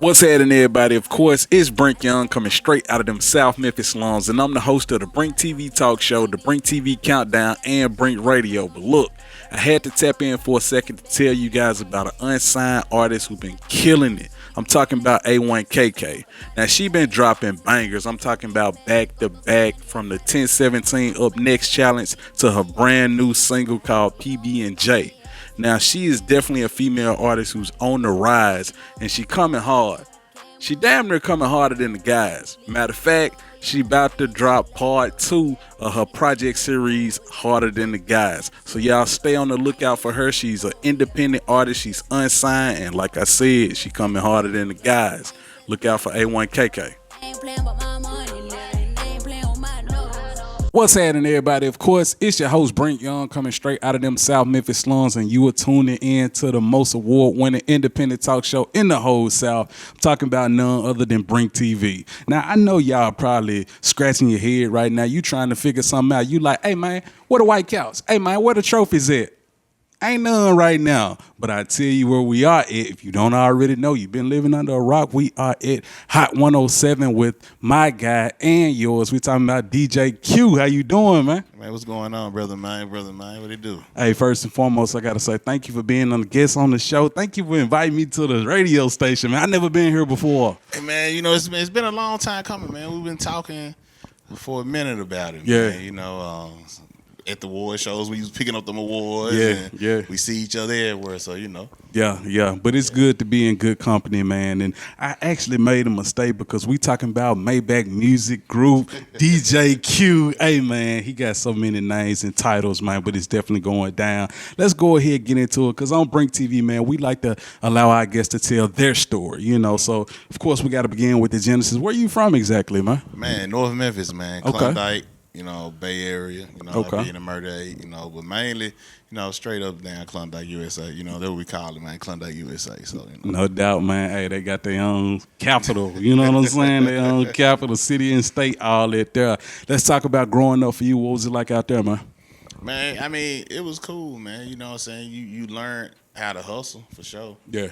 What's happening, everybody? Of course, it's Brink Young coming straight out of them South Memphis slums, and I'm the host of the Brink TV talk show, the Brink TV Countdown, and Brink Radio. But look, I had to tap in for a second to tell you guys about an unsigned artist who's been killing it. I'm talking about A1KK. Now, she been dropping bangers. I'm talking about back to back from the 1017 Up Next challenge to her brand new single called PB&J. Now she is definitely a female artist who's on the rise, and she coming hard. She damn near coming harder than the guys. Matter of fact, she about to drop part 2 of her project series, Harder Than the Guys. So y'all stay on the lookout for her. She's an independent artist. She's unsigned, and like I said, she coming harder than the guys. Look out for A1KK. What's happening, everybody? Of course, it's your host, Brink Young, coming straight out of them South Memphis slums, and you are tuning in to the most award-winning independent talk show in the whole South. I'm talking about none other than BrinkTV. Now, I know y'all probably scratching your head right now. You trying to figure something out. You like, hey, man, where the white couch? Hey, man, where the trophies at? Ain't none right now, but I tell you where we are at. If you don't already know, you've been living under a rock. We are at Hot 107 with my guy and yours. We talking about DJ Q. How you doing, man? Man, what's going on, brother man? Brother man, what it do? Hey, first and foremost, I got to say thank you for being on the guest on the show. Thank you for inviting me to the radio station, man. I never been here before. Hey, man, it's been a long time coming, man. We've been talking for a minute about it, Yeah. man. At the award shows, we was picking up them awards. Yeah. We see each other everywhere, so Yeah. But it's good to be in good company, man. And I actually made a mistake because we talking about Maybach Music Group, DJ Q. Hey, man, he got so many names and titles, man, but it's definitely going down. Let's go ahead and get into it because on Brink TV, man, we like to allow our guests to tell their story, So, of course, we got to begin with the genesis. Where you from exactly, man? Man, North Memphis, man. Okay. Klondike. Bay Area, Okay. I be in the Murder 8, but mainly, straight up down Klondike, USA, that's what we call it, man, Klondike, USA, so, No doubt, man. Hey, they got their own capital, you know what I'm saying? Their own capital, city and state, all that there. Let's talk about growing up for you. What was it like out there, man? Man, I mean, it was cool, man, you know what I'm saying? You learn how to hustle, for sure. Yeah.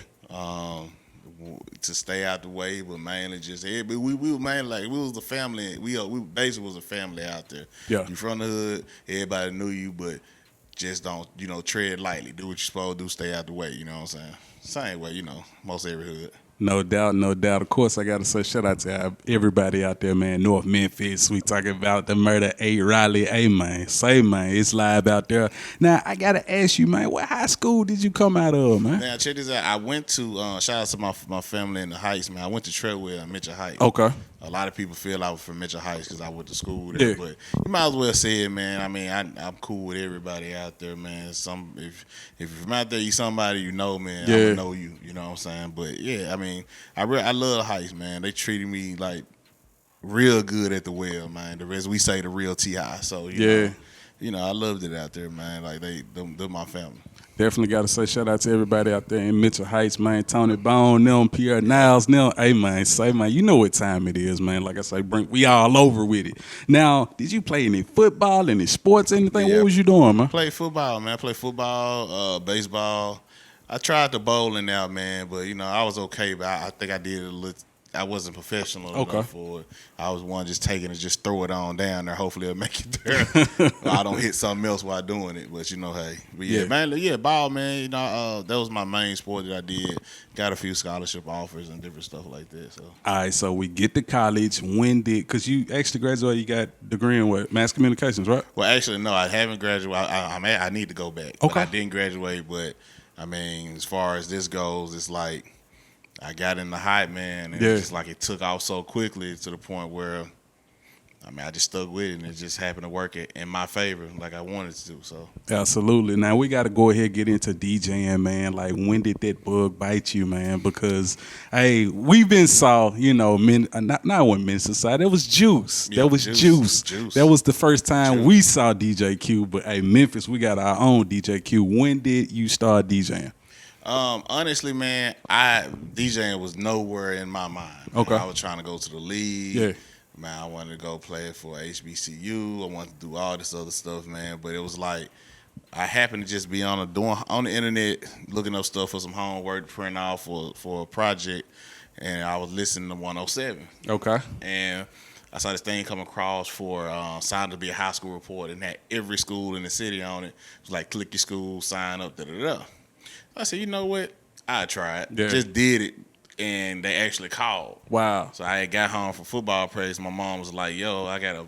To stay out the way, but mainly just we were mainly like we was the family. We basically was a family out there. Yeah. You from the hood, everybody knew you, but just don't tread lightly. Do what you're supposed to do. Stay out the way. You know what I'm saying? Same way, most every hood. No doubt. Of course, I got to say shout out to everybody out there, man. North Memphis. We talking about the Murder 8 Raleigh. Hey, man. Say, man. It's live out there. Now, I got to ask you, man, what high school did you come out of, man? Now, check this out. I went to, shout out to my family in the Heights, man. I went to Treadwell in Mitchell Heights. Okay. A lot of people feel I was from Mitchell Heights because I went to school there. Yeah. But you might as well say it, man. I mean, I'm cool with everybody out there, man. If you're from out there, you somebody you know, man. Yeah. I'm going to know you. You know what I'm saying? But, yeah, I mean, I love the Heights, man. They treated me, like, real good at the well, man. As we say, the real T.I. So, you know, I loved it out there, man. Like, they're my family. Definitely got to say shout out to everybody out there in Mitchell Heights, man. Tony Bone, them, Pierre Niles, them. Hey, man, say, man, you know what time it is, man. Like I say, Brink, we all over with it. Now, did you play any football, any sports, anything? Yeah. What was you doing, man? I played football, man. I played football, baseball. I tried the bowling out, man, but, I was okay. But I think I did a little. I wasn't professional enough for it. I was one just taking it, just throw it on down there. Hopefully it'll make it there. I don't hit something else while doing it. But, hey. But, yeah, mainly, ball, man. That was my main sport that I did. Got a few scholarship offers and different stuff like that. So. All right, so we get to college. Because you actually graduated, you got a degree in what? Mass communications, right? Well, actually, no, I haven't graduated. I need to go back. Okay. But I didn't graduate, but, I mean, as far as this goes, it's like, I got in the hype, man, and it's just like it took off so quickly to the point where, I just stuck with it, and it just happened to work in my favor like I wanted to do. So Absolutely. Now, we got to go ahead and get into DJing, man. Like, when did that bug bite you, man? Because, hey, we've been saw, not when Men Society. That was Juice. Yeah, that was Juice. That was the first time we saw DJ Q. But, hey, Memphis, we got our own DJ Q. When did you start DJing? Honestly, man, DJing was nowhere in my mind. Okay. I was trying to go to the league. Yeah. Man, I wanted to go play for HBCU. I wanted to do all this other stuff, man. But it was like I happened to just be on the internet looking up stuff for some homework to print off for a project. and I was listening to 107. Okay. And I saw this thing come across for signed to be a high school reporter, and had every school in the city on it. It was like, click your school, sign up, da-da-da. I said, you know what? I tried. Yeah. Just did it, and they actually called. Wow. So I had got home from football practice. My mom was like, yo, I got a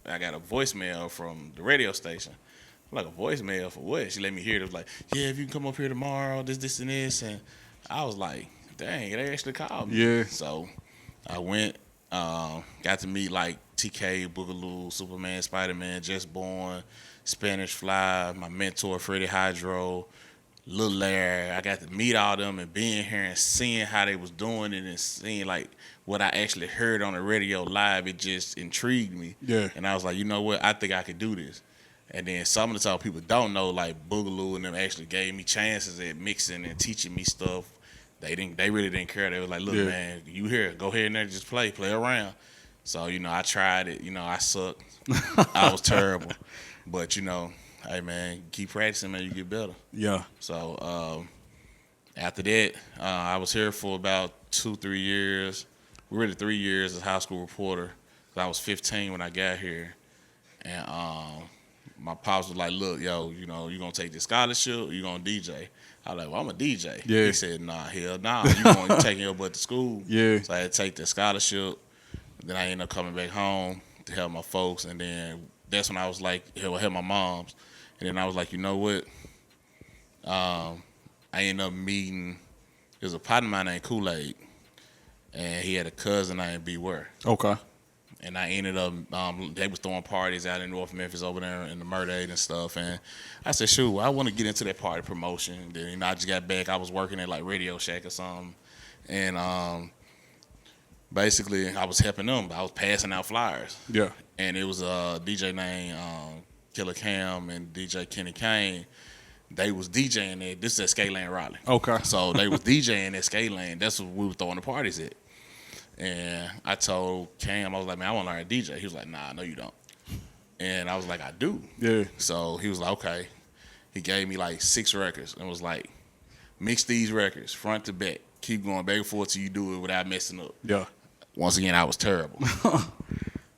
voicemail from the radio station. I'm like, a voicemail for what? She let me hear it. It was like, yeah, if you can come up here tomorrow, this, and this. And I was like, dang, they actually called me. Yeah. So I went, got to meet like TK, Boogaloo, Superman, Spider-Man, Just Born, Spanish Fly, my mentor, Freddie Hydro, Lil Larry. I got to meet all them and being here and seeing how they was doing it and seeing like what I actually heard on the radio live. It just intrigued me. Yeah. And I was like, you know what? I think I could do this. And then some of the time people don't know, like Boogaloo and them actually gave me chances at mixing and teaching me stuff. They really didn't care. They was like, look, man, you here, go ahead and there, just play around. So, I tried it. I sucked. I was terrible. But, hey, man, keep practicing, man, you get better. Yeah. So, after that, I was here for about 2-3 years, really 3 years as a high school reporter. I was 15 when I got here. And my pops was like, look, yo, you going to take this scholarship or you going to DJ? I was like, well, I'm a DJ. Yeah. He said, nah, hell nah. You going to taking your butt to school. Yeah. So I had to take the scholarship. Then I ended up coming back home to help my folks. And then that's when I was like, help my moms. And then I was like, you know what? I ended up meeting, there's a partner of mine named Kool-Aid. And he had a cousin named Beware. Okay. And I ended up, they was throwing parties out in North Memphis over there in the Murder and stuff. And I said, shoot, I want to get into that party promotion. Then, I just got back. I was working at like Radio Shack or something. And basically, I was helping them. I was passing out flyers. Yeah. And it was a DJ named Killer Cam and DJ Kenny Kane. They was DJing it. This is at Skyland Raleigh. Okay. So they was DJing at Skyland. That's what we were throwing the parties at. And I told Cam, I was like, man, I want to learn to DJ. He was like, nah, no, you don't. And I was like, I do. Yeah. So he was like, okay. He gave me like 6 records and was like, mix these records front to back. Keep going back and forth till you do it without messing up. Yeah. Once again, I was terrible.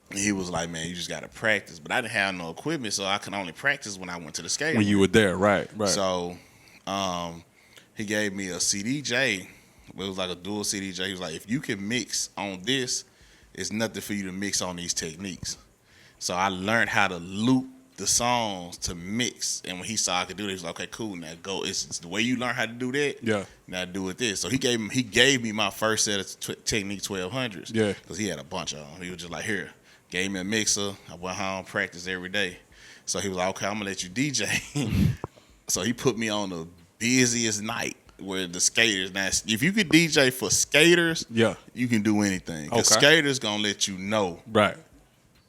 And he was like, man, you just got to practice. But I didn't have no equipment, so I could only practice when I went to the skate. When you were there, right. So he gave me a CDJ. It was like a dual CDJ. He was like, if you can mix on this, it's nothing for you to mix on these techniques. So I learned how to loop the songs to mix. And when he saw I could do this, he was like, okay, cool, now go. It's the way you learn how to do that. Yeah. Now do it this. So he gave me my first set of Technique 1200s. Yeah. Because he had a bunch of them. He was just like, here, gave me a mixer. I went home, practiced every day. So he was like, okay, I'm going to let you DJ. So he put me on the busiest night. Where the skaters, now if you could DJ for skaters, yeah, you can do anything. Because skaters gonna let you know, right,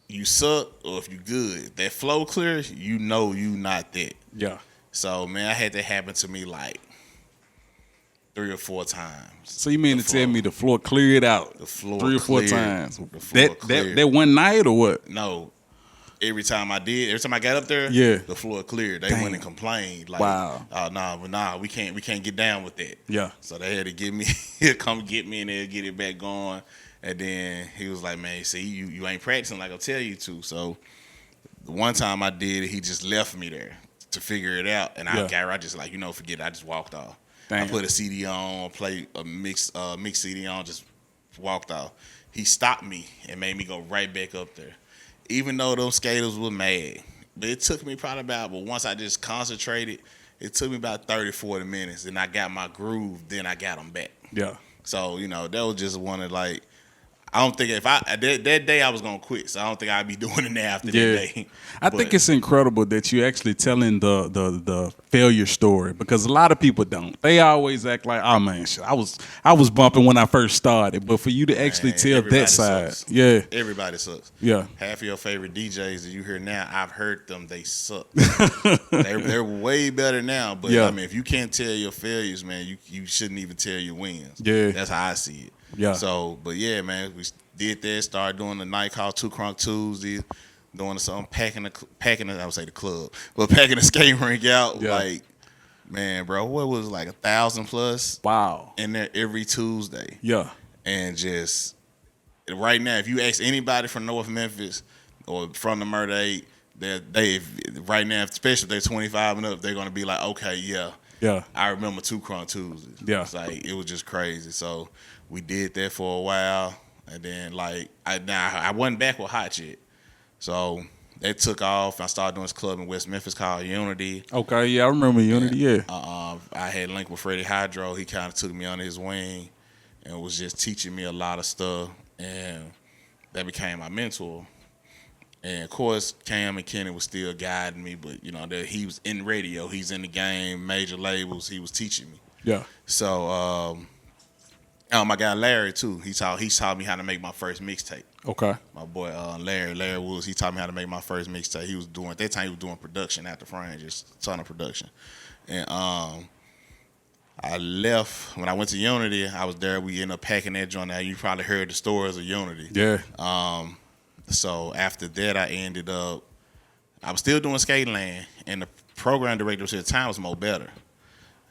you suck or if you good. If that flow clear, you know you not that. Yeah. So man, I had that happen to me like 3 or 4 times. So you mean to tell me the floor cleared out? The floor 3 or 4 cleared. times. The floor cleared. That one night or what? No. Every time I got up there, yeah, the floor cleared. They went and complained, like, wow, nah, we can't get down with that. Yeah. So they had to get me, come get me, and they'll get it back going. And then he was like, man, see, you ain't practicing like I tell you to. So the one time I did it, he just left me there to figure it out, and I just like, forget it. I just walked off. Damn. I put a CD on, played a mix CD on, just walked off. He stopped me and made me go right back up there. Even though those skaters were mad. But it took me probably but once I just concentrated, it took me about 30, 40 minutes. And I got my groove, then I got them back. Yeah. So, that was just one of like, I don't think that day I was going to quit. So I don't think I'd be doing it now after that day. I think it's incredible that you're actually telling the failure story because a lot of people don't. They always act like, oh man, shit, I was bumping when I first started. But for you to actually tell that side, sucks. Yeah. Everybody sucks. Yeah. Half of your favorite DJs that you hear now, I've heard them, they suck. they're way better now. But I mean, if you can't tell your failures, man, you shouldn't even tell your wins. Yeah. That's how I see it. Yeah. So, but yeah, man, we did that. Started doing the night called 2 Crunk Tuesday, doing something, packing the I would say the club, but packing the skate rink out like Man, bro, what was like 1,000 plus? Wow. In there every Tuesday. Yeah. And just right now, if you ask anybody from North Memphis or from the Murder 8, they right now, especially if they're 25 and up, they're gonna be like, okay, yeah. I remember 2 Crunk Tuesdays. Yeah. It's like it was just crazy. So we did that for a while, and then like I wasn't back with Hot yet. So they took off. I started doing this club in West Memphis called Unity. Okay, yeah, I remember Unity. Yeah. I had linked with Freddie Hydro. He kind of took me under his wing and was just teaching me a lot of stuff, and that became my mentor. And of course, Cam and Kenny was still guiding me, but you know that he was in radio, he's in the game, major labels. He was teaching me. Yeah. So, my guy Larry too. He taught me how to make my first mixtape. Okay. My boy Larry Woods. He taught me how to make my first mixtape. He was doing at that time. He was doing production at the frame, just a ton of production. And I left when I went to Unity. I was there. We ended up packing that joint. Now you probably heard the stories of Unity. Yeah. So after that, I was still doing Skateland, and the program director at the time was Mo Better.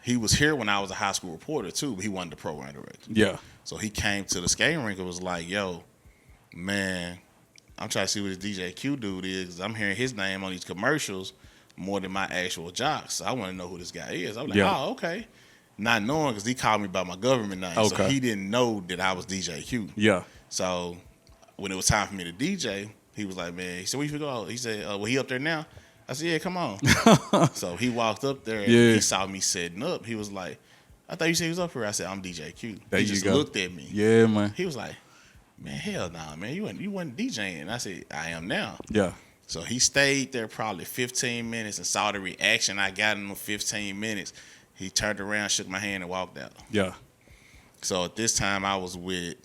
He was here when I was a high school reporter too, but he wasn't the program director. Yeah. So he came to the skating rink and was like, yo, man, I'm trying to see what this DJ Q dude is, 'cause I'm hearing his name on these commercials more than my actual jocks. So I want to know who this guy is. I was like, oh, okay. Not knowing, because he called me by my government name. Okay. So he didn't know that I was DJ Q. Yeah. So when it was time for me to DJ, he was like, man, he said, where you go? He said, well, he up there now? I said, yeah, come on. So he walked up there, and he saw me setting up. He was like, I thought you said he was up here. I said, I'm DJ Q. He just looked at me. Yeah, man. He was like, man, hell nah, man. You wasn't DJing. I said, I am now. Yeah. So he stayed there probably 15 minutes and saw the reaction I got in the 15 minutes. He turned around, shook my hand, and walked out. Yeah. So at this time, I was with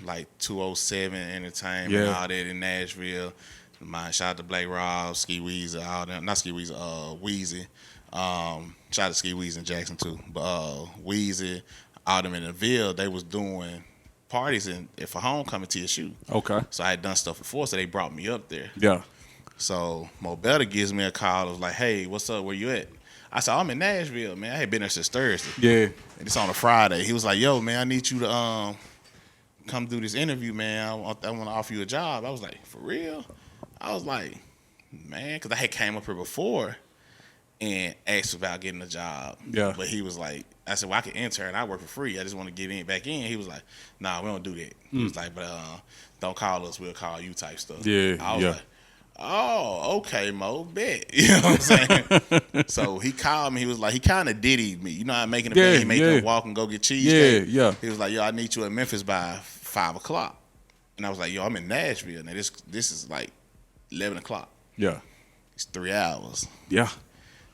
like 207 Entertainment, all that in Nashville. Shout out to Blake Rob, Ski Weezy, all them. Not Ski Weezy, Weezy. Shout out to Ski Weezy in Jackson too. But Weezy, all them in the Ville, they was doing parties for homecoming TSU. Okay. So I had done stuff before, so they brought me up there. Yeah. So Mo Better gives me a call. It was like, hey, what's up? Where you at? I said, I'm in Nashville, man. I had been there since Thursday. Yeah. And it's on a Friday. He was like, yo, man, I need you to come do this interview, man. I want to offer you a job. I was like, for real? I was like, man, because I had came up here before and asked about getting a job. Yeah. But he was like, I said, well, I can intern. I work for free. I just want to get back in. He was like, nah, we don't do that. He was like, but don't call us. We'll call you type stuff. Yeah. I was like, oh, okay, Mo, bet. You know what I'm saying? So he called me. He was like, he kind of diddied me. You know how making a bed, he made them walk and go get cheesecake? Yeah. He was like, yo, I need you in Memphis by 5 o'clock. And I was like, yo, I'm in Nashville. Now, this is like 11 o'clock. Yeah. It's 3 hours. Yeah.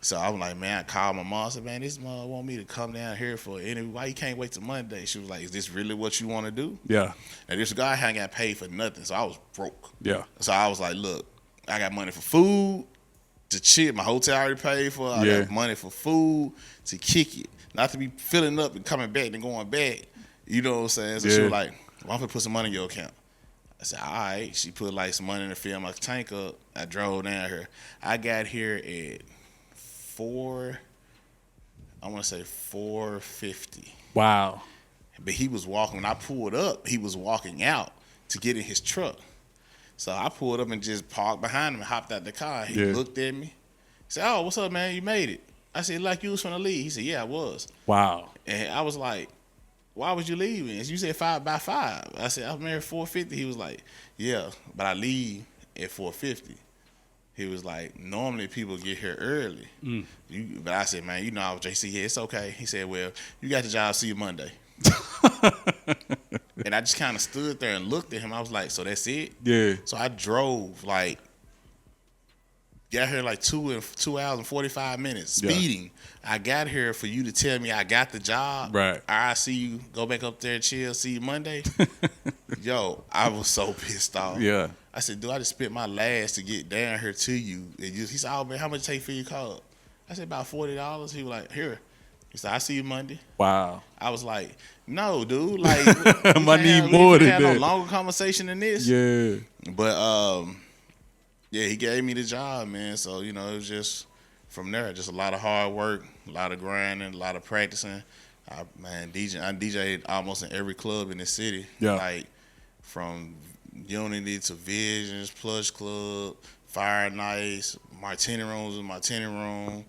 So I was like, man, I called my mom. I said, man, this mother want me to come down here for an interview. Why you can't wait till Monday? She was like, is this really what you want to do? Yeah. And this guy hadn't got paid for nothing, so I was broke. Yeah. So I was like, look, I got money for food, to chill. My hotel I already paid for. I got money for food, to kick it. Not to be filling up and coming back and going back. You know what I'm saying? So she was like, well, I'm going to put some money in your account. I said, all right. She put like some money in to fill my tank up. I drove down here. I got here at 4:50. Wow. But he was walking. When I pulled up, he was walking out to get in his truck. So I pulled up and just parked behind him and hopped out the car. He looked at me. He said, oh, what's up, man? You made it. I said, like you was finna leave. He said, yeah, I was. Wow. And I was like, why was you leaving? You said 5 by 5. I said, I'm here at 4:50. He was like, yeah, but I leave at 4:50. He was like, normally people get here early. But I said, man, you know I was JC. Yeah, it's okay. He said, well, you got the job. See you Monday. And I just kind of stood there and looked at him. I was like, so that's it? Yeah. So I drove got here like 2 hours and 45 minutes speeding. I got here for you to tell me I got the job. Right. I see you, go back up there and chill, see you Monday. Yo, I was so pissed off. Yeah. I said, dude, I just spent my last to get down here to you. And he said, oh, man, how much it take for your car? I said, about $40. He was like, here. He said, I see you Monday. Wow. I was like, no, dude. Like, I need more than that. No longer conversation than this. Yeah. But, yeah, he gave me the job, man. So, you know, it was just from there, just a lot of hard work, a lot of grinding, a lot of practicing. I DJed almost in every club in the city. Yeah. Like from Unity to Visions, Plush Club, Fire Nights, Martini Rooms in Martini Room.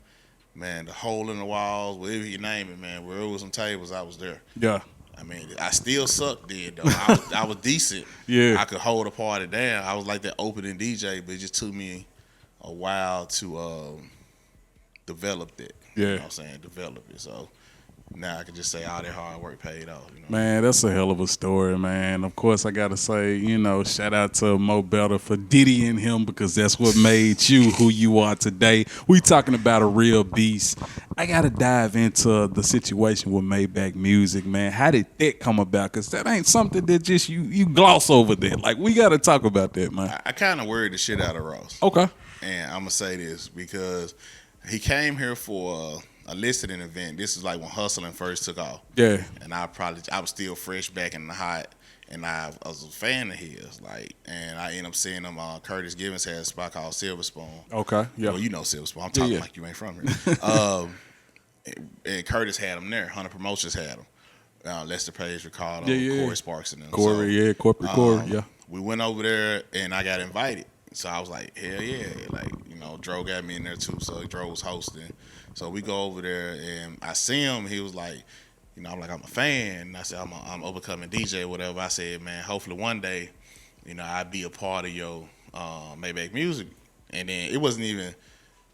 Man, the hole in the walls, whatever you name it, man. Where it was some tables, I was there. Yeah. I mean, I still sucked then, though. I was decent. Yeah. I could hold a party down. I was like that opening DJ, but it just took me a while to develop that. Yeah. You know what I'm saying? Develop it. So now I can just say all that hard work paid off. You know? Man, that's a hell of a story, man. Of course, I got to say, shout out to Mo Better for diddying him because that's what made you who you are today. We talking about a real beast. I got to dive into the situation with Maybach Music, man. How did that come about? Because that ain't something that just you gloss over that. Like, we got to talk about that, man. I kind of worried the shit out of Ross. Okay. And I'm going to say this because he came here for a listening event. This is like when hustling first took off. Yeah. And I was still fresh back in the hot, and I was a fan of his. And I ended up seeing him. Curtis Givens had a spot called Silver Spoon. Okay. Yeah. Well, you know Silver Spoon. I'm talking like you ain't from here. And Curtis had him there. Hunter Promotions had him. Lester Page, Ricardo, Corey Sparks, and them. Corey, Corporate Corey, yeah. We went over there, and I got invited. So I was like, hell yeah. Dro got me in there too. So Dro was hosting. So we go over there, and I see him. He was like, I'm like, I'm a fan. And I said, I'm overcoming DJ or whatever. I said, man, hopefully one day, I'll be a part of your Maybach Music. And then it wasn't even,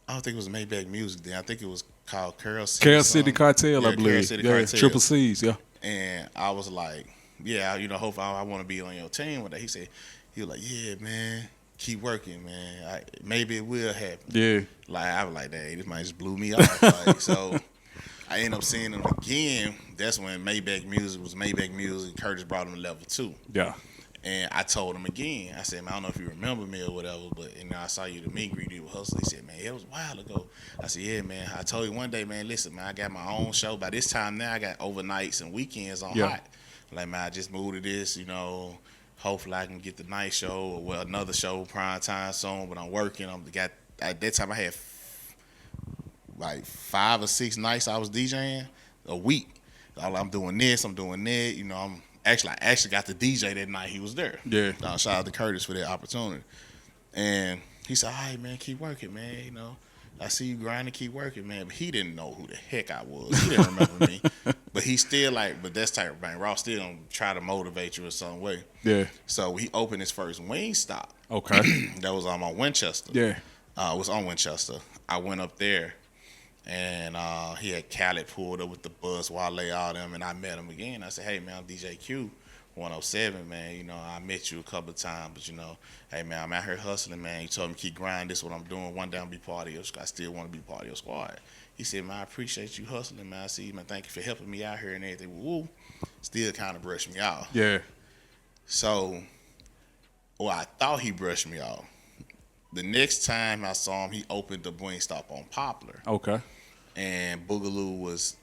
I don't think it was Maybach Music then. I think it was called Carol City Cartel, I believe. Carol City Cartel. Triple C's, yeah. And I was like, yeah, hopefully I want to be on your team one day. He was like, yeah, man. Keep working, man. Maybe it will happen. Yeah. I was like, dang, this might just blew me off. So I ended up seeing him again. That's when Maybach Music was Maybach Music. Curtis brought him to level 2. Yeah. And I told him again. I said, man, I don't know if you remember me or whatever, but I saw you the meet and greet you with Hustle. He said, man, it was a while ago. I said, yeah, man. I told you one day, man, listen, man, I got my own show. By this time now, I got overnights and weekends on Hot. Man, I just moved to this, Hopefully I can get the night show or another show prime time soon. But I'm working. At that time I had like 5 or 6 nights I was DJing a week. I'm doing this. I'm doing that. I actually got the DJ that night he was there. Yeah. Shout out to Curtis for that opportunity. And he said, all right, man, keep working, man. I see you grinding, keep working, man. But he didn't know who the heck I was. He didn't remember me. But he still but that's type of thing. Ross still gonna try to motivate you in some way. Yeah. So he opened his first wing stop. Okay. That was on Winchester. Yeah. It was on Winchester. I went up there, and he had Khaled pulled up with the bus, Wale, all them, and I met him again. I said, hey, man, I'm DJ Q. 107, man, I met you a couple of times, but hey, man, I'm out here hustling, man. You told me keep grinding. This is what I'm doing. One day I'll be part of your squad. I still want to be part of your squad. He said, man, I appreciate you hustling, man. I see you, man. Thank you for helping me out here and everything. Woo. Still kind of brushed me off. Yeah. So, I thought he brushed me off. The next time I saw him, he opened the Wing Stop on Poplar. Okay. And Boogaloo was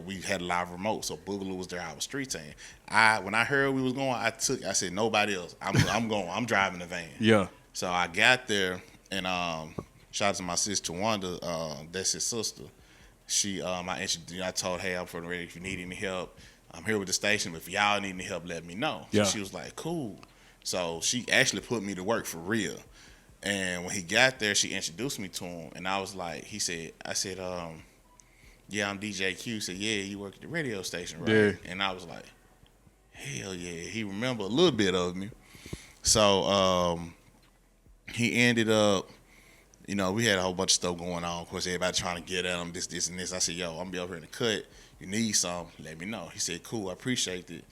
we had a live remote, so Boogaloo was there. I was street team. When I heard we was going, I said nobody else. I'm going. I'm driving the van. Yeah. So I got there, and shout out to my sister Wanda. That's his sister. She I told her, hey, I'm from the radio. If you need any help, I'm here with the station. But if y'all need any help, let me know. Yeah. So she was like, cool. So she actually put me to work for real. And when he got there, she introduced me to him, and I was like, I said, yeah, I'm DJ Q. He said, yeah, you work at the radio station, right? Yeah. And I was like, hell yeah. He remembered a little bit of me. So he ended up, we had a whole bunch of stuff going on. Of course, everybody trying to get at him, this, and this. I said, yo, I'm going to be over here in the cut. You need something, let me know. He said, cool, I appreciate it.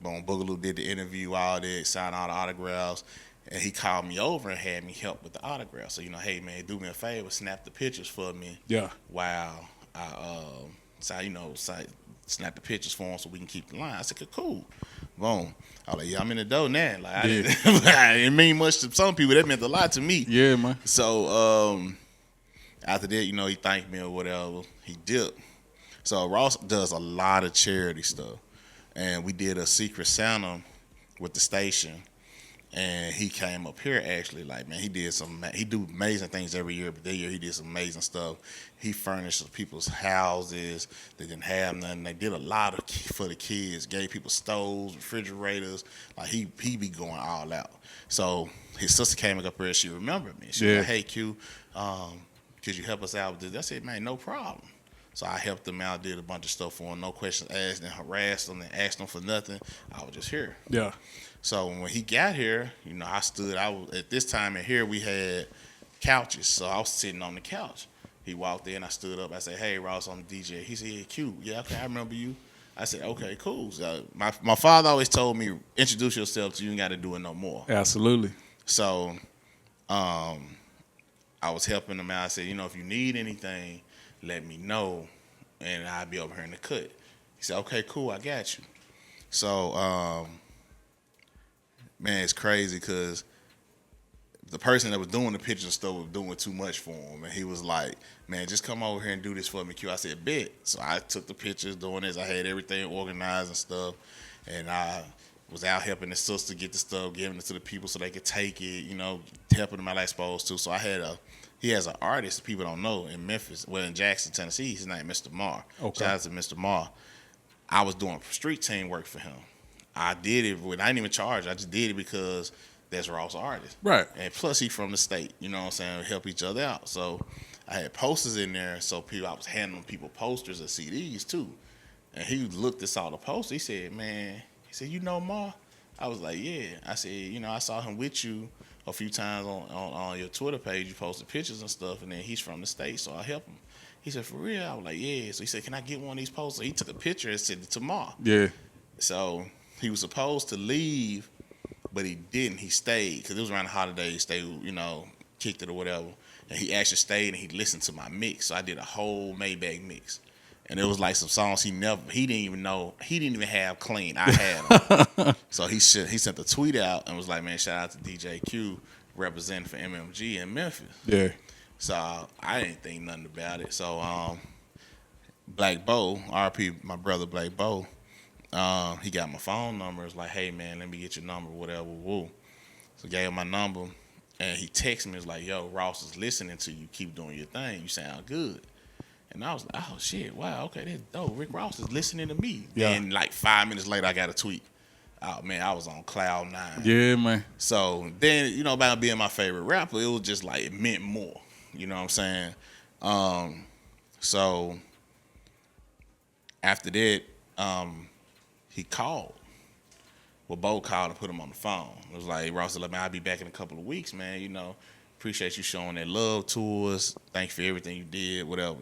Boom, Boogaloo did the interview, all that, signed all the autographs. And he called me over and had me help with the autographs. So, hey, man, do me a favor, snap the pictures for me. Yeah. While I snap the pictures for him so we can keep the line. I said, cool. Boom. I was like, yeah, I'm in the dough now. Like, I didn't mean much to some people. That meant a lot to me. Yeah, man. So after that, he thanked me or whatever. He dipped. So Ross does a lot of charity stuff. And we did a Secret Santa with the station. And he came up here actually, like, man, he do amazing things every year, but that year he did some amazing stuff. He furnished people's houses. They didn't have nothing. They did a lot for the kids, gave people stoves, refrigerators. Like, he be going all out. So his sister came up here and she remembered me. She was like, hey, Q, could you help us out with this? I said, man, no problem. So I helped him out, did a bunch of stuff for him, no questions asked, and harassed him and asked him for nothing. I was just here. Yeah. So when he got here, I was at this time in here we had couches, so I was sitting on the couch. He walked in, I stood up, I said, hey, Ross, I'm the DJ. He said, yeah, Q. Yeah, okay, I remember you. I said, okay, cool. So my father always told me, introduce yourself, you ain't got to do it no more. Absolutely. So I was helping him out. I said, if you need anything, let me know, and I'll be over here in the cut. He said, okay, cool, I got you. So, man, it's crazy because the person that was doing the picture stuff was doing too much for him. And he was like, man, just come over here and do this for me, Q. I said, bet. So I took the pictures doing this. I had everything organized and stuff. And I was out helping the sister get the stuff, giving it to the people so they could take it, helping them out like supposed to. So he has an artist that people don't know in Memphis, in Jackson, Tennessee. His name Mr. Marr. Okay. Shout out to Mr. Marr. I was doing street team work for him. I did it, I didn't even charge. I just did it because that's Ross artist. Right. And plus he from the state, you know what I'm saying? We help each other out. So I had posters in there, so I was handing people posters and CDs too. And he looked at all the posters. He said, man, you know Ma? I was like, yeah. I said, I saw him with you a few times on your Twitter page. You posted pictures and stuff, and then he's from the state, so I helped him. He said, for real? I was like, yeah. So he said, can I get one of these posters? He took a picture and sent it to Ma. Yeah. So he was supposed to leave, but he didn't. He stayed because it was around the holidays. They, kicked it or whatever. And he actually stayed and he listened to my mix. So I did a whole Maybach mix. And it was like some songs he didn't even have clean. I had them. So he sent the tweet out and was like, man, shout out to DJ Q representing for MMG in Memphis. Yeah. So I didn't think nothing about it. So Black Bo, RP, my brother Black Bo, he got my phone number. It's like, hey man, let me get your number, whatever, woo. So I gave him my number, and he texted me. It's like, yo, Ross is listening to you. Keep doing your thing. You sound good. And I was like, oh shit, wow, okay, that's dope. Rick Ross is listening to me. Yeah. And like 5 minutes later, I got a tweet. Oh man, I was on cloud 9. Yeah, man. So then, about being my favorite rapper, it was just like it meant more. You know what I'm saying? So after that, he called. Well, Bo called and put him on the phone. It was like, Ross said, man, I'll be back in a couple of weeks, man. Appreciate you showing that love to us. Thanks for everything you did, whatever,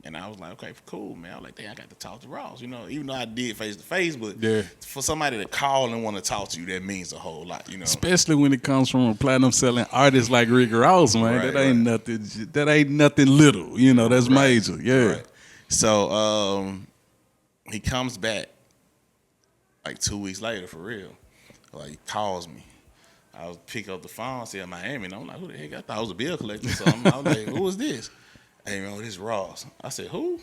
And I was like, okay, cool, man. I was like, dang, I got to talk to Ross, even though I did face to face, but for somebody to call and want to talk to you, that means a whole lot, Especially when it comes from a platinum selling artist like Rick Ross, man. Right, that ain't nothing. That ain't nothing little, That's major, yeah. Right. So he comes back like 2 weeks later, for real. Like, he calls me. I was pick up the phone, say Miami, and I'm like, who the heck? I thought I was a bill collector. So I was like, who is this? Hey, man, this is Ross. I said, who?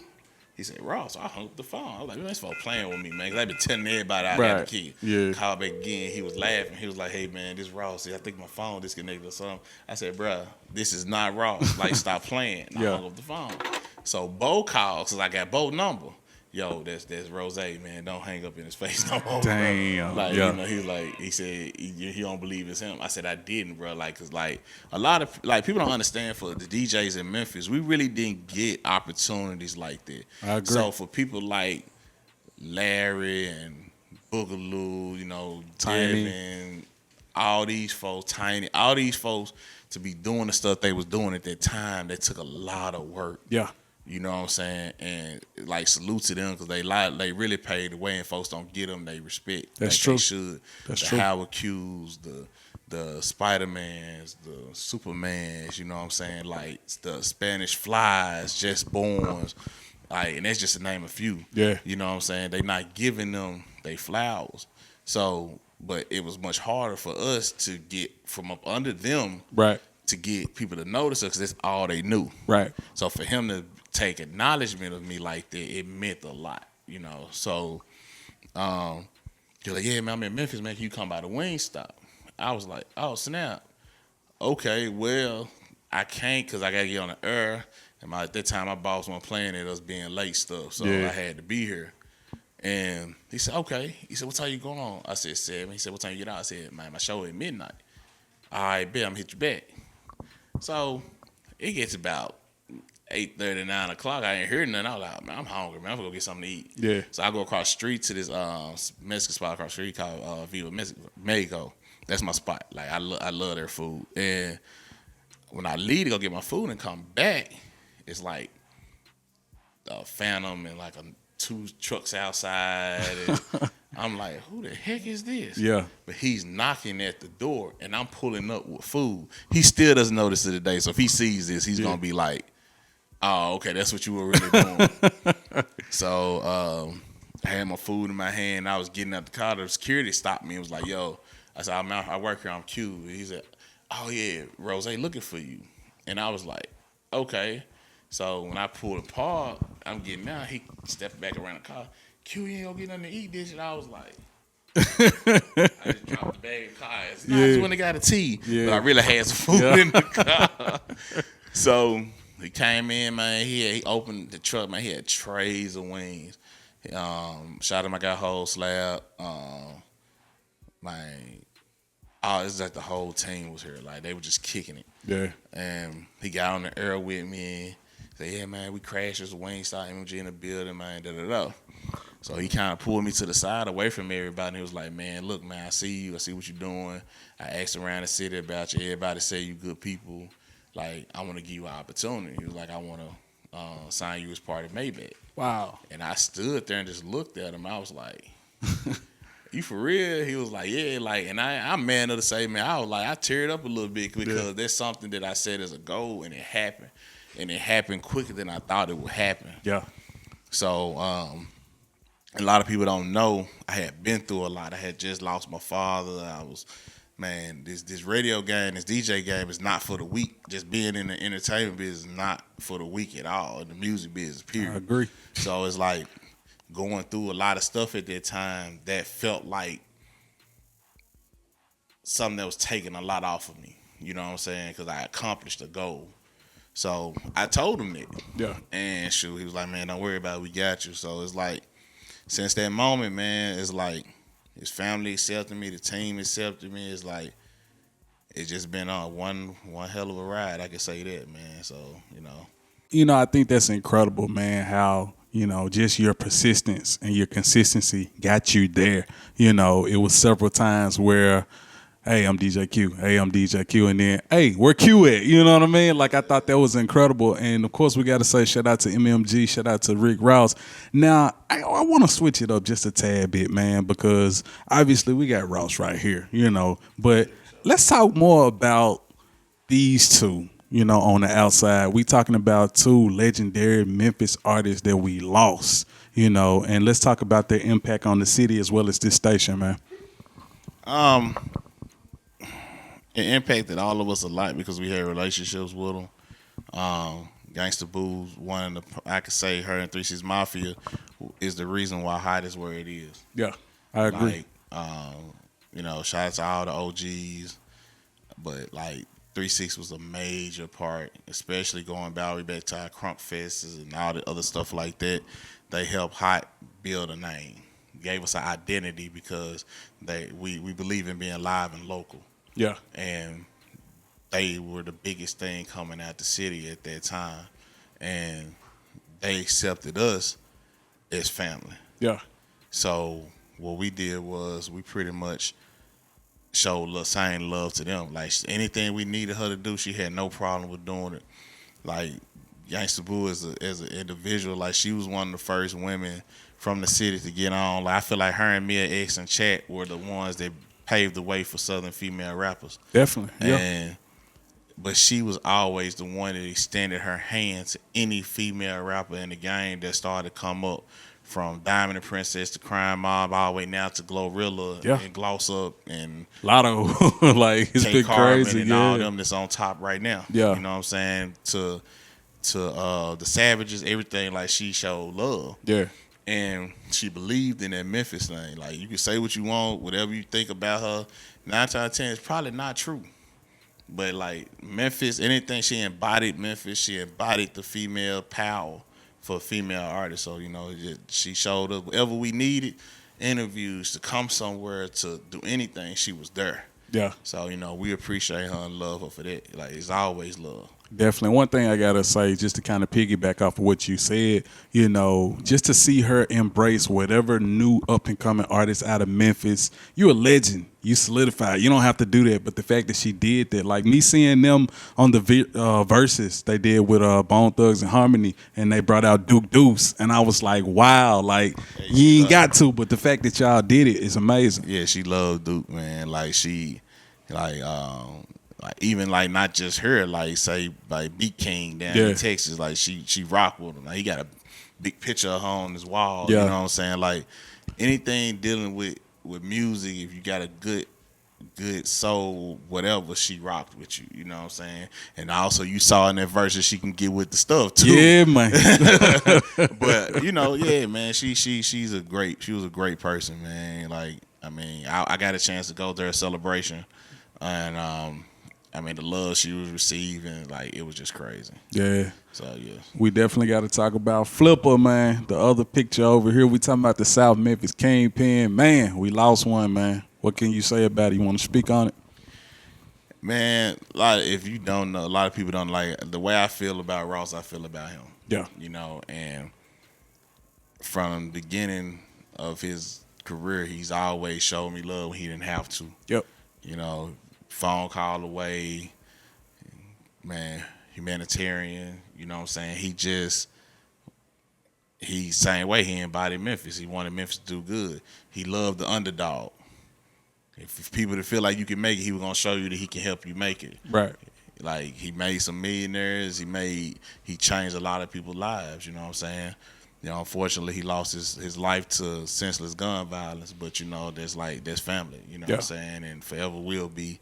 He said, Ross. So I hung up the phone. I was like, man, that's for playing with me, man. Because I've been telling everybody I got the key. Yeah. Called back again. He was laughing. He was like, hey, man, this is Ross. I think my phone disconnected or something. I said, bruh, this is not Ross. Like, stop playing. And I hung up the phone. So Bo calls, because I got Bo's number. Yo, that's Rose, man. Don't hang up in his face no more. Damn. Like, he said he don't believe it's him. I said I didn't, bro. Like, cause like a lot of people don't understand for the DJs in Memphis, we really didn't get opportunities like that. I agree. So for people like Larry and Boogaloo, Tiny, Devin, all these folks, Tiny, all these folks to be doing the stuff they was doing at that time, that took a lot of work. Yeah. You know what I'm saying? And like, salute to them because they really paid the way, and folks don't get them they respect. That's true. They should. That's the true. Howard Q's, the Spider-Mans, the Supermans, you know what I'm saying? Like the Spanish Flies, Just Borns, like, and that's just to name a few. Yeah. You know what I'm saying? They not giving them they flowers. So, but it was much harder for us to get from up under them. Right. To get people to notice us because that's all they knew. Right. So for him to take acknowledgement of me like that, it meant a lot, So you're like, yeah, man, I'm in Memphis, man. Can you come by the Wingstop? I was like, oh, snap. Okay, well, I can't because I got to get on the air. And at that time, my boss wasn't playing it. Us being late stuff. So I had to be here. And he said, okay. He said, what time you going on? I said, 7. He said, what time you get out? I said, man, my show at midnight. All right, bet, I'm going to hit you back. So it gets about 8:30, 9 o'clock. I ain't heard nothing. I was like, man, I'm hungry, man. I'm going to go get something to eat. Yeah. So I go across the street to this Mexican spot across the street called Viva Mexico. That's my spot. Like, I love their food. And when I leave to go get my food and come back, it's like a Phantom and like 2 trucks outside. And I'm like, who the heck is this? Yeah. But he's knocking at the door, and I'm pulling up with food. He still doesn't know this to the day. So if he sees this, he's going to be like, oh, okay, that's what you were really doing. So I had my food in my hand. I was getting out the car. The security stopped me and was like, yo. I said, I work here. I'm Q. He said, oh, yeah, Rose looking for you. And I was like, okay. So when I pulled apart, I'm getting out. He stepped back around the car. Q, you ain't gonna get nothing to eat, this. And I was like, I just dropped the bag in the car. It's nice when they got a tea. Yeah. But I really had some food in the car. So he came in, man. He opened the truck, man. He had trays of wings. Shot him, I got a whole slab. It's like the whole team was here. Like, they were just kicking it. Yeah. And he got on the air with me. Said, yeah, man, we crashed this Wingstop MMG in the building, man, da-da-da. So he kind of pulled me to the side away from everybody. And he was like, man, look, man, I see you. I see what you're doing. I asked around the city about you. Everybody say you good people. Like, I want to give you an opportunity. He was like, I want to sign you as part of Maybach. Wow. And I stood there and just looked at him. I was like, you for real? He was like, yeah. Like, and I'm man of the same, man. I was like, I teared up a little bit because there's something that I said as a goal, and it happened. And it happened quicker than I thought it would happen. Yeah. So a lot of people don't know I had been through a lot. I had just lost my father. I was, man, this radio game, this DJ game is not for the weak. Just being in the entertainment business is not for the weak at all. In the music business, period. I agree. So it's like going through a lot of stuff at that time that felt like something that was taking a lot off of me. You know what I'm saying? Because I accomplished a goal. So I told him that. Yeah. And shoot, he was like, man, don't worry about it. We got you. So it's like, since that moment, man, it's like his family accepted me, the team accepted me. It's like, it's just been on one hell of a ride. I can say that, man. So, you know. You know, I think that's incredible, man, how, you know, just your persistence and your consistency got you there. You know, it was several times where, hey, I'm DJ Q. Hey, I'm DJ Q. And then, hey, where Q at? You know what I mean? Like, I thought that was incredible. And, of course, we got to say shout out to MMG, shout out to Rick Rouse. Now, I want to switch it up just a tad bit, man, because obviously we got Rouse right here, you know. But let's talk more about these two, you know, on the outside. We talking about two legendary Memphis artists that we lost, you know. And let's talk about their impact on the city as well as this station, man. It impacted all of us a lot because we had relationships with them. Gangsta Boo's I could say her and 3 6 Mafia is the reason why Hot is where it is. Yeah, I agree. Like, you know, shout out to all the OGs, but like 3 6 was a major part, especially going back to our Crunk Fests and all the other stuff like that. They helped Hot build a name, gave us an identity because we believe in being live and local. Yeah. And they were the biggest thing coming out the city at that time. And they accepted us as family. Yeah. So what we did was we pretty much showed the same love to them. Like, anything we needed her to do, she had no problem with doing it. Like, Gangsta Boo as an individual, like, she was one of the first women from the city to get on. Like, I feel like her and Mia X and Chat were the ones that paved the way for Southern female rappers. Definitely. Yeah. But she was always the one that extended her hand to any female rapper in the game that started to come up, from Diamond and Princess to Crime Mob all the way now to Glorilla and Gloss Up and Lotto. Like, it's been crazy. And all them that's on top right now. Yeah. You know what I'm saying? To the Savages, everything, like, she showed love. Yeah. And she believed in that Memphis thing. Like, you can say what you want, whatever you think about her. 9 times out of 10, it's probably not true. But like Memphis, anything she embodied Memphis, she embodied the female power for a female artist. So, she showed us whatever we needed, interviews, to come somewhere, to do anything, she was there. Yeah. So, we appreciate her and love her for that. Like, it's always love. Definitely. One thing I gotta say, just to kind of piggyback off of what you said, just to see her embrace whatever new up and coming artist out of Memphis, you're a legend. You solidified. You don't have to do that, but the fact that she did that, like me seeing them on the verses they did with Bone Thugs and Harmony, and they brought out Duke Deuce, and I was like, wow, like you ain't got to, but the fact that y'all did it is amazing. Yeah, she loved Duke, man. Like even like not just her, like say like Beat King down in Texas, like she rocked with him. Like, he got a big picture of her on his wall. Yeah. You know what I'm saying? Like anything dealing with music, if you got a good soul, whatever, she rocked with you. You know what I'm saying? And also you saw in that verse that she can get with the stuff too. Yeah, man. But yeah, man, she was a great person, man. Like, I mean, I got a chance to go there at Celebration, and I mean, the love she was receiving, like, it was just crazy. Yeah. So, yeah. We definitely got to talk about Flipper, man. The other picture over here, we talking about the South Memphis Kingpin. Man, we lost one, man. What can you say about it? You want to speak on it? Man, if you don't know, a lot of people don't like the way I feel about Ross, I feel about him. Yeah. And from the beginning of his career, he's always showed me love when he didn't have to. Yep. Phone call away, man, humanitarian, you know what I'm saying? He's same way, he embodied Memphis. He wanted Memphis to do good. He loved the underdog. If people to feel like you can make it, he was gonna show you that he can help you make it. Right. Like, he made some millionaires, he changed a lot of people's lives, you know what I'm saying? Unfortunately, he lost his life to senseless gun violence, but that's family, you know what I'm saying? And forever will be.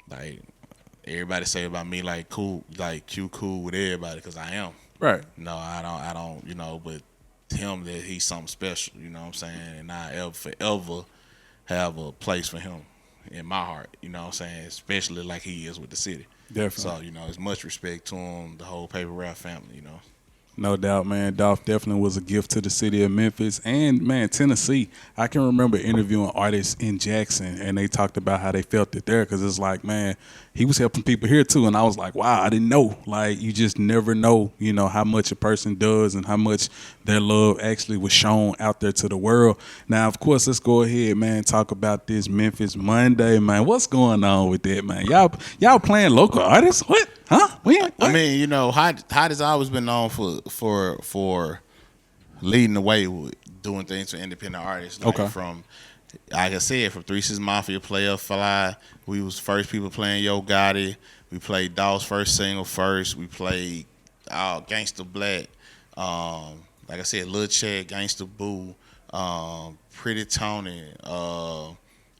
Like everybody say about me, like cool, like cool with everybody, because I am. Right. No, I don't, but him, that he's something special, you know what I'm saying? And I forever have a place for him in my heart, you know what I'm saying? Especially like he is with the city. Definitely. So, it's much respect to him, the whole Paper Rap family, No doubt, man. Dolph definitely was a gift to the city of Memphis and, man, Tennessee. I can remember interviewing artists in Jackson, and they talked about how they felt it there, because it's like, man, he was helping people here too. And I was like, wow, I didn't know. Like, you just never know, how much a person does and how much their love actually was shown out there to the world. Now, of course, let's go ahead, man, talk about this Memphis Monday, man. What's going on with that, man? Y'all playing local artists? What? Huh? What? I mean, Hot has always been known for leading the way with doing things for independent artists. Like, from, like I said, from 3 6 Mafia, Player Fly, we was first people playing Yo Gotti. We played Dawg's first single first. We played Gangsta Black. Like I said, Lil Chad, Gangsta Boo, Pretty Tony,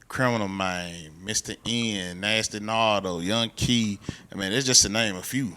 Criminal Man, Mr. N, Nasty Nardo, Young Key. I mean, it's just to name a few.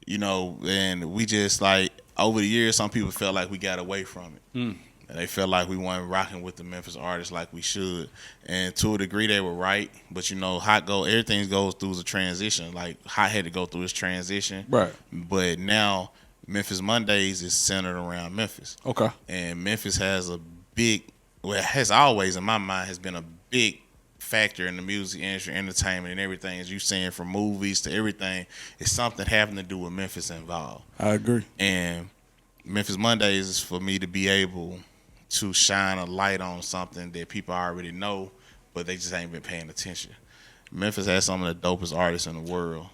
And we just, like, over the years, some people felt like we got away from it. And they felt like we weren't rocking with the Memphis artists like we should. And to a degree, they were right. But, everything goes through a transition. Like, Hot had to go through his transition. Right. But now, Memphis Mondays is centered around Memphis. Okay. And Memphis has has always, in my mind, has been a big factor in the music industry, entertainment, and everything. As you saying, from movies to everything, it's something having to do with Memphis involved. I agree. And Memphis Mondays is for me to be able to shine a light on something that people already know, but they just ain't been paying attention. Memphis has some of the dopest artists in the world,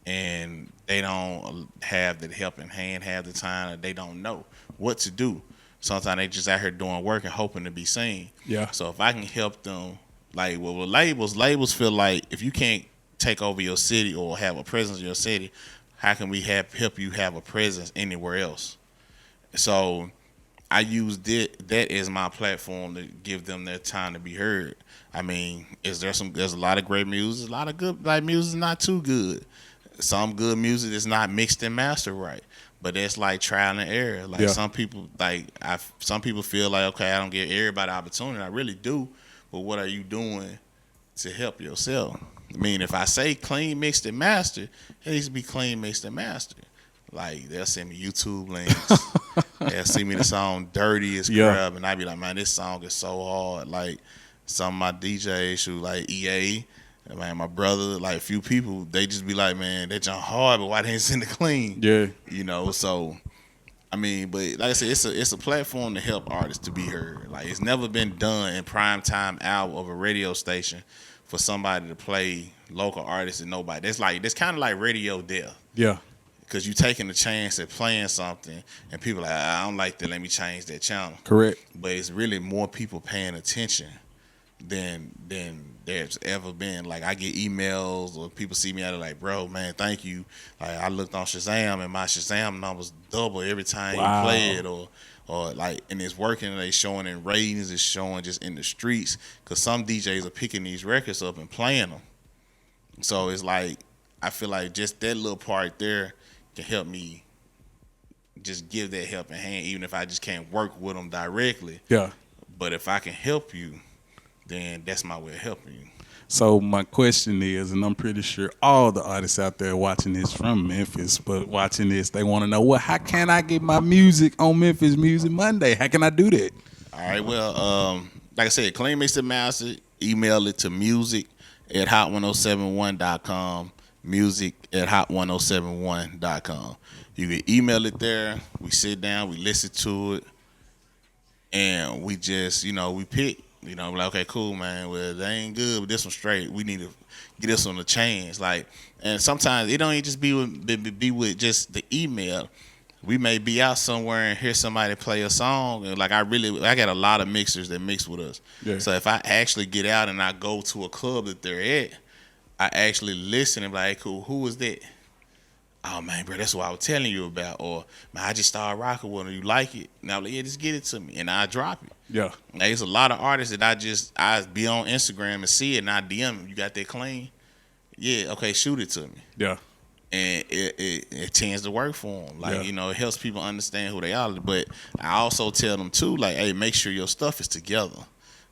and they don't have the helping hand, have the time, or they don't know what to do. Sometimes they just out here doing work and hoping to be seen. Yeah. So if I can help them, like, with labels feel like if you can't take over your city or have a presence in your city, how can we help you have a presence anywhere else? So I use that as my platform to give them their time to be heard. I mean, there's a lot of great music, a lot of good, like, music is not too good. Some good music is not mixed and mastered right. But that's like trial and error. Like some people, some people feel like, okay, I don't give everybody opportunity. I really do. But what are you doing to help yourself? I mean, if I say clean, mixed, and mastered, it needs to be clean, mixed, and mastered. Like, they'll send me YouTube links. They'll send me the song dirty as crap. And I be like, man, this song is so hard. Like, some of my DJs who like EA, man, my brother, like a few people, they just be like, man, that jump hard, but why they ain't send it clean? Yeah. You know, so I mean, but like I said, it's a platform to help artists to be heard. Like, it's never been done in prime time hour of a radio station for somebody to play local artists and nobody. That's kind of like radio death. Yeah. Because you taking a chance at playing something and people are like, I don't like that, let me change that channel. Correct. But it's really more people paying attention than there's ever been. Like, I get emails or people see me out of like, bro, man, thank you. Like, I looked on Shazam and my Shazam numbers double every time you play it, or like, and it's working. And they showing in ratings, it's showing just in the streets, because some DJs are picking these records up and playing them. So it's like, I feel like just that little part there can help me just give that helping hand, even if I just can't work with them directly. Yeah. But if I can help you, then that's my way of helping you. So my question is, and I'm pretty sure all the artists out there watching this from Memphis, but watching this, they want to know, well, how can I get my music on Memphis Music Monday? How can I do that? All right, well, like I said, clean, mixed, and mastered. Email it to music@hot1071.com. music@hot1071.com. You can email it there. We sit down, we listen to it, and we just, we pick. Like, okay, cool, man. Well, they ain't good, but this one straight. We need to get this one a chance. Like, and sometimes it don't even just be with just the email. We may be out somewhere and hear somebody play a song, and like, I got a lot of mixers that mix with us. Yeah. So if I actually get out and I go to a club that they're at, I actually listen and be like, hey, cool, who was that? Oh, man, bro, that's what I was telling you about. Or, man, I just started rocking with them. You like it? Now, yeah, just get it to me, and I drop it. Yeah. Like, there's a lot of artists that I be on Instagram and see it, and I DM them. You got that clean? Yeah, okay, shoot it to me. Yeah. And it tends to work for them. Like, it helps people understand who they are. But I also tell them, too, like, hey, make sure your stuff is together.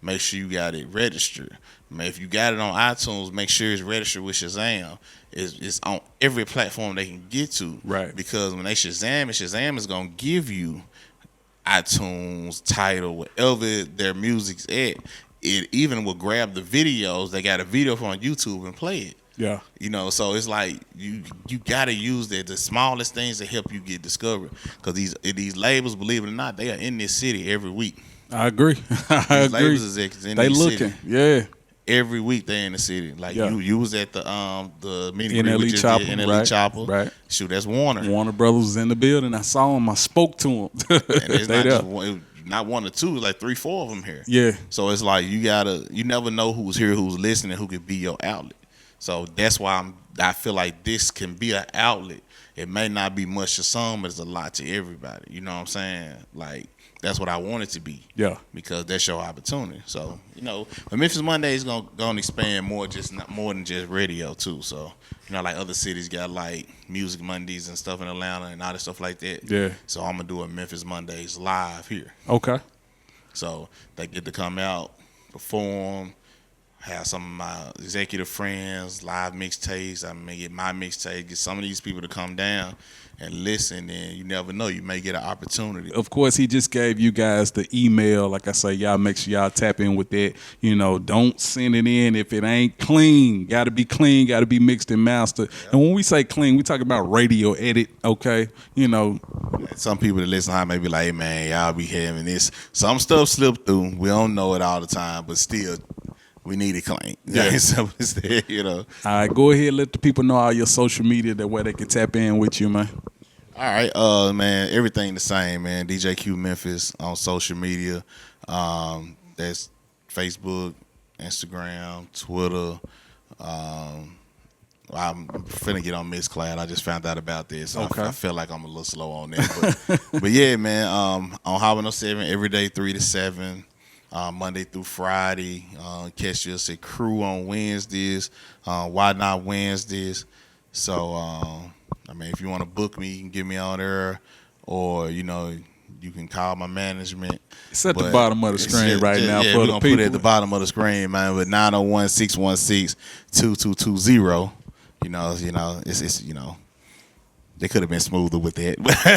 Make sure you got it registered. If you got it on iTunes, make sure it's registered with Shazam. It's on every platform they can get to. Right. Because when they Shazam is going to give you iTunes, Tidal, whatever their music's at. It even will grab the videos. They got a video on YouTube and play it. Yeah. So it's like you got to use the smallest things to help you get discovered. Because these labels, believe it or not, they are in this city every week. I agree. I agree. Labels is in they this looking. City. Yeah. Every week they in the city. Like, you was at the meeting NLE Chopper, NLE Chopper. Right. Shoot, that's Warner. Warner Brothers was in the building. I saw him. I spoke to him. And it's not one or two. It's like 3, 4 of them here. Yeah. So it's like you never know who's here, who's listening, who could be your outlet. So that's why I feel like this can be an outlet. It may not be much to some, but it's a lot to everybody. You know what I'm saying? Like, that's what I want it to be. Yeah. Because that's your opportunity. So, but Memphis Monday is gonna expand more than just radio too. So, like other cities got like Music Mondays and stuff in Atlanta and all that stuff like that. Yeah. So I'm gonna do a Memphis Mondays live here. Okay. So they get to come out, perform, have some of my executive friends, live mixtapes. I may get my mixtape, get some of these people to come down and listen, and you never know, you may get an opportunity. Of course, he just gave you guys the email. Like I say, y'all make sure y'all tap in with that. Don't send it in if it ain't clean. Got to be clean, got to be mixed and mastered. Yep. And when we say clean, we talk about radio edit, okay? Some people that listen may be like, hey, man, y'all be having this. Some stuff slip through. We don't know it all the time, but still, we need it clean. Yeah. So it's there, All right, go ahead. Let the people know all your social media, that way they can tap in with you, man. All right, man. Everything the same, man. DJ Q Memphis on social media. That's Facebook, Instagram, Twitter. I'm finna get on Mixcloud. I just found out about this. So okay. I feel like I'm a little slow on that. But yeah, man. On Hot 107 every day, 3 to 7. Monday through Friday. Catch us at Crew on Wednesdays. Why Not Wednesdays. So, I mean, if you want to book me, you can get me on there, or you know, you can call my management. It's at the bottom of the screen right now for we're the gonna people. put it at the bottom of the screen, man. With 901-616-2220. You know, it's you know. They could have been smoother with that.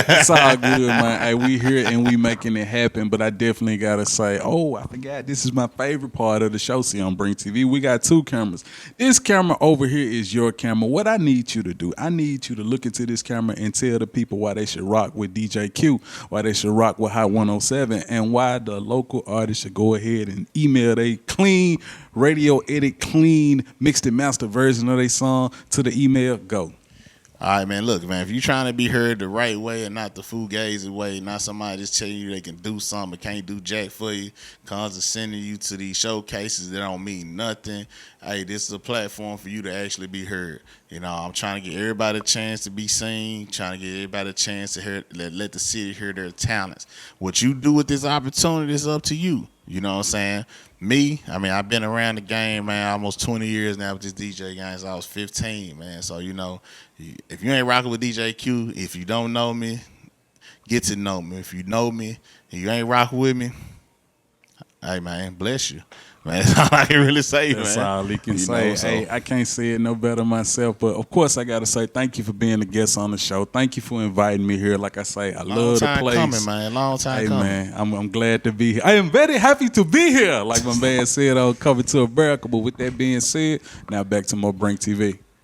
It's all good, man. Hey, we here and we making it happen. But I definitely gotta say, I forgot this is my favorite part of the show. See, on Brink TV, we got 2 cameras. This camera over here is your camera. What I need you to do, I need you to look into this camera and tell the people why they should rock with DJ Q, why they should rock with Hot 107, and why the local artists should go ahead and email they clean radio edit, clean mixed and master version of their song to the email. Go. All right, man. Look, man, if you're trying to be heard the right way and not the fugazi way, not somebody just telling you they can do something but can't do jack for you, cause of sending you to these showcases that don't mean nothing. Hey, this is a platform for you to actually be heard. You know, I'm trying to get everybody a chance to be seen, trying to get everybody a chance to hear, let the city hear their talents. What you do with this opportunity is up to you. You know what I'm saying? Me, I mean, I've been around the game, man, almost 20 years now with this DJ game since I was 15, man. So, you know, if you ain't rocking with DJ Q, if you don't know me, get to know me. If you know me and you ain't rocking with me, hey, man, bless you. Man, that's all I can really say, That's man. all he can say. Hey, I can't say it no better myself. But, of course, I got to say thank you for being a guest on the show. Thank you for inviting me here. Like I say, I love the place. Long time coming, man. Long time coming. Hey, man, I'm glad to be here. I am very happy to be here. Like my man said, I'll cover to America. But with that being said, now back to more Brink TV.